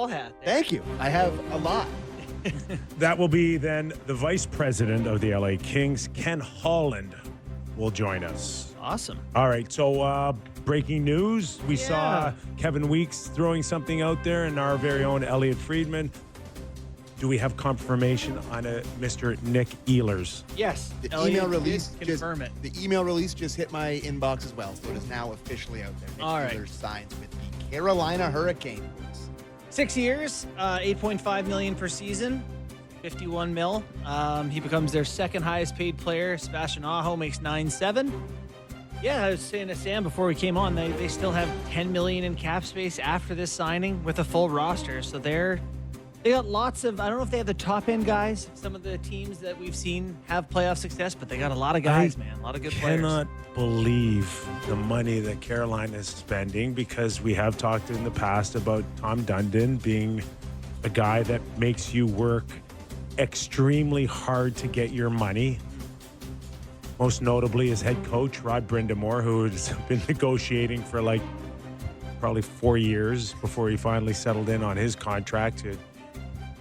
hat. Thank you. I have a lot. That will be then the vice president of the LA Kings, Ken Holland, will join us. Awesome. All right, so breaking news. We saw Kevin Weeks throwing something out there, and our very own Elliot Friedman. Do we have confirmation on a Mr. Nick Ehlers? Yes. The Elliot email did release confirm it. The email release just hit my inbox as well, so it is now officially out there. Nick All right. Ehlers signs with the Carolina Hurricanes. 6 years, $8.5 million per season, 51 mil. He becomes their second highest paid player. Sebastian Aho makes 9.7. Yeah, I was saying to Sam before we came on, they still have $10 million in cap space after this signing with a full roster. So they got lots of, I don't know if they have the top end guys. Some of the teams that we've seen have playoff success, but they got a lot of guys, man. A lot of good players. Cannot believe the money that Carolina is spending, because we have talked in the past about Tom Dundon being a guy that makes you work extremely hard to get your money. Most notably his head coach, Rod Brindamore, who has been negotiating for like probably 4 years before he finally settled in on his contract.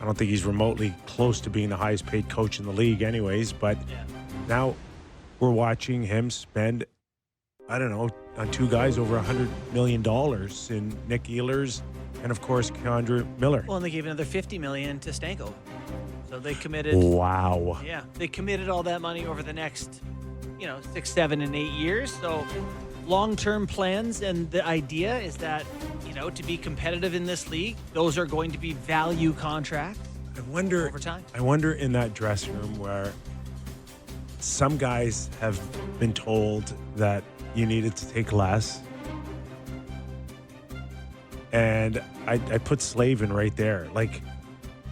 I don't think he's remotely close to being the highest paid coach in the league anyways, but now we're watching him spend, I don't know, on two guys over $100 million in Nick Ehlers and, of course, Keandre Miller. Well, and they gave another $50 million to Stanko. So they committed. Wow. Yeah, they committed all that money over the next, 6, 7, and 8 years. So long-term plans, and the idea is that, to be competitive in this league, those are going to be value contracts. I wonder over time. I wonder in that dressing room where some guys have been told that you needed to take less. And I put Slavin right there. Like,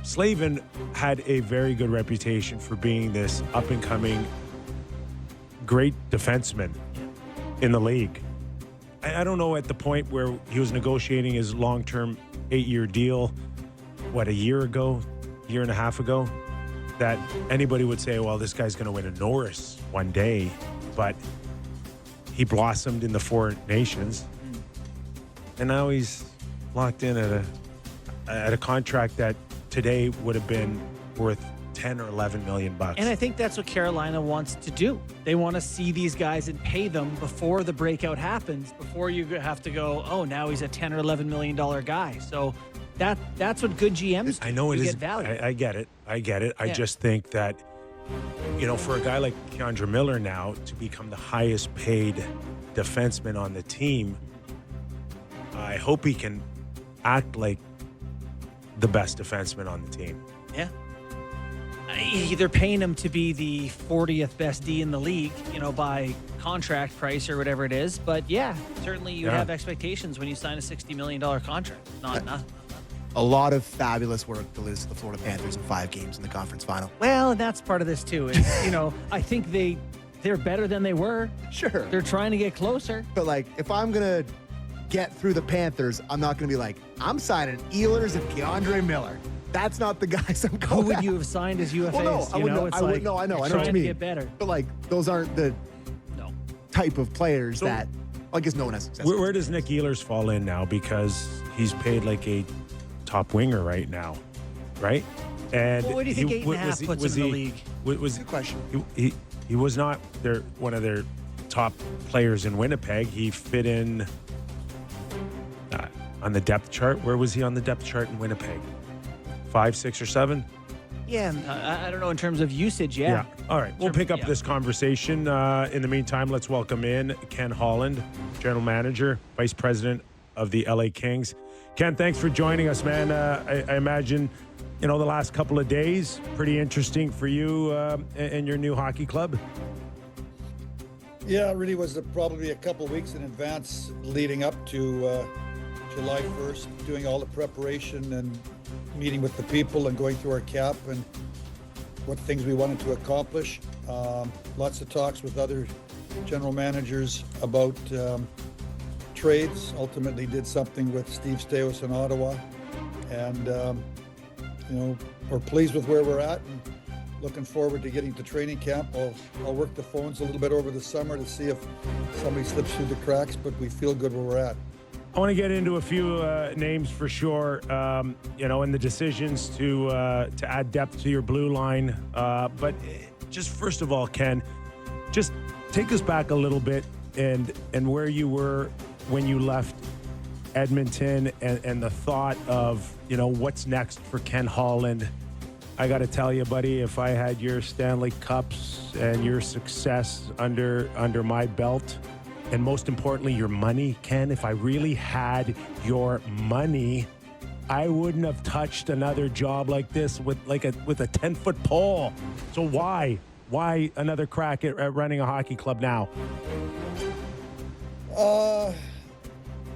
Slavin had a very good reputation for being this up-and-coming great defenseman in the league. I don't know, at the point where he was negotiating his long-term 8-year deal, a year and a half ago, that anybody would say, well, this guy's going to win a Norris one day. But he blossomed in the Four Nations. And now he's locked in at a contract that today would have been worth 10 or 11 million bucks. And I think that's what Carolina wants to do. They want to see these guys and pay them before the breakout happens, before you have to go, oh, now he's a 10 or 11 million dollar guy. So that's what good GMs do. I know it is. Get value. I get it. I just think that, for a guy like Keandre Miller now to become the highest paid defenseman on the team, I hope he can act like the best defenseman on the team. Yeah. They're paying him to be the 40th best D in the league, by contract price or whatever it is. But yeah, certainly you have expectations when you sign a $60 million contract. Not nothing. A lot of fabulous work to lose to the Florida Panthers in 5 games in the conference final. Well, and that's part of this too. Is, I think they're better than they were. Sure. They're trying to get closer. But, if I'm going to get through the Panthers, I'm not going to be like, I'm signing Ehlers and Keandre Miller. That's not the guys I'm going Who would you have signed as UFAs? Well, no, I wouldn't. I would know. I know what you trying mean. to get better. But those aren't the type of players that I guess no one has success. Where does Nick Ehlers fall in now? Because he's paid like a top winger right now, right? And what do you think 8.5 puts him in the league? Was good question. He was not one of their top players in Winnipeg. He fit in on the depth chart. Where was he on the depth chart in Winnipeg? 5, 6, or 7? Yeah, I don't know in terms of usage. Yeah. All right, we'll pick up this conversation. In the meantime, let's welcome in Ken Holland, General Manager, Vice President of the LA Kings. Ken, thanks for joining us, man. I imagine, the last couple of days, pretty interesting for you and your new hockey club. Yeah, it really was probably a couple of weeks in advance leading up to July 1st, doing all the preparation and meeting with the people and going through our cap and what things we wanted to accomplish. Lots of talks with other general managers about trades. Ultimately did something with Steve Staios in Ottawa. And, we're pleased with where we're at and looking forward to getting to training camp. I'll work the phones a little bit over the summer to see if somebody slips through the cracks, but we feel good where we're at. I want to get into a few names for sure, and the decisions to add depth to your blue line. But just first of all, Ken, just take us back a little bit and where you were when you left Edmonton and the thought of, what's next for Ken Holland. I got to tell you, buddy, if I had your Stanley Cups and your success under my belt, and most importantly, your money, Ken, if I really had your money, I wouldn't have touched another job like this with a 10-foot pole. So why another crack at running a hockey club now?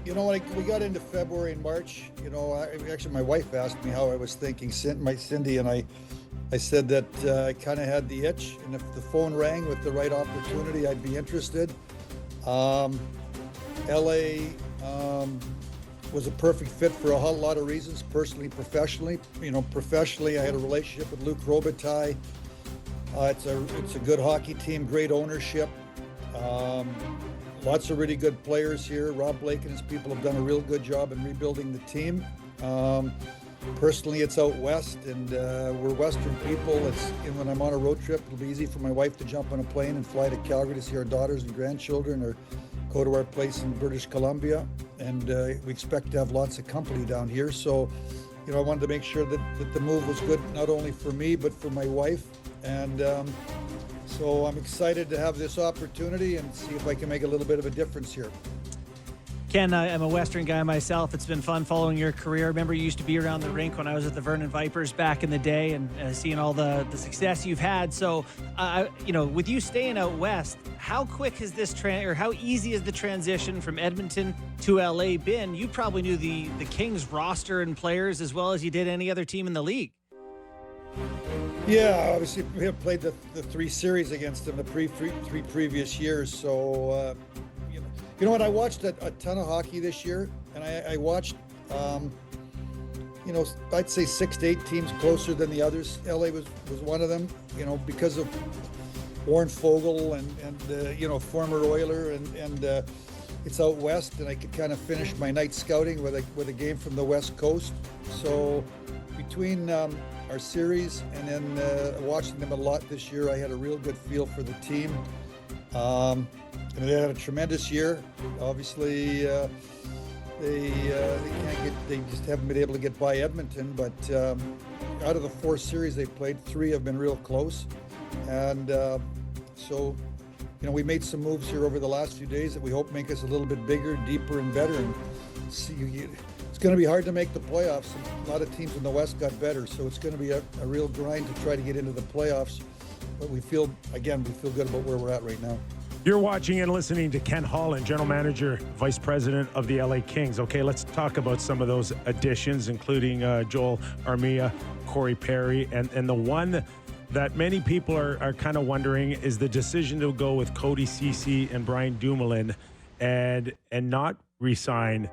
When we got into February and March, actually my wife asked me how I was thinking, Cindy, and I said that I kind of had the itch, and if the phone rang with the right opportunity, I'd be interested. LA was a perfect fit for a whole lot of reasons, personally, professionally. Professionally, I had a relationship with Luc Robitaille. It's a good hockey team, great ownership. Lots of really good players here. Rob Blake and his people have done a real good job in rebuilding the team. Personally, it's out west, and we're Western people. When I'm on a road trip, it'll be easy for my wife to jump on a plane and fly to Calgary to see our daughters and grandchildren, or go to our place in British Columbia. And we expect to have lots of company down here. So, I wanted to make sure that the move was good, not only for me, but for my wife. And so I'm excited to have this opportunity and see if I can make a little bit of a difference here. Ken, I'm a Western guy myself. It's been fun following your career. I remember you used to be around the rink when I was at the Vernon Vipers back in the day, and seeing all the success you've had. So, with you staying out west, how quick has this how easy is the transition from Edmonton to LA been? You probably knew the Kings roster and players as well as you did any other team in the league. Yeah, obviously we have played the 3 series against them the three previous years. So, you know what? I watched a ton of hockey this year, and I watched, I'd say 6 to 8 teams closer than the others. LA was one of them, because of Warren Fogle and former Oiler, and it's out west, and I could kind of finish my night scouting with a game from the West Coast. So between our series and then watching them a lot this year, I had a real good feel for the team. And they had a tremendous year. Obviously, they just haven't been able to get by Edmonton. But out of the 4 series they played, 3 have been real close. And so, we made some moves here over the last few days that we hope make us a little bit bigger, deeper, and better. And it's going to be hard to make the playoffs. A lot of teams in the West got better, so it's going to be a real grind to try to get into the playoffs. But we feel good about where we're at right now. You're watching and listening to Ken Holland, General Manager, Vice President of the LA Kings. Okay, let's talk about some of those additions, including Joel Armia, Corey Perry, and the one that many people are kind of wondering is the decision to go with Cody Ceci and Brian Dumoulin and not re-sign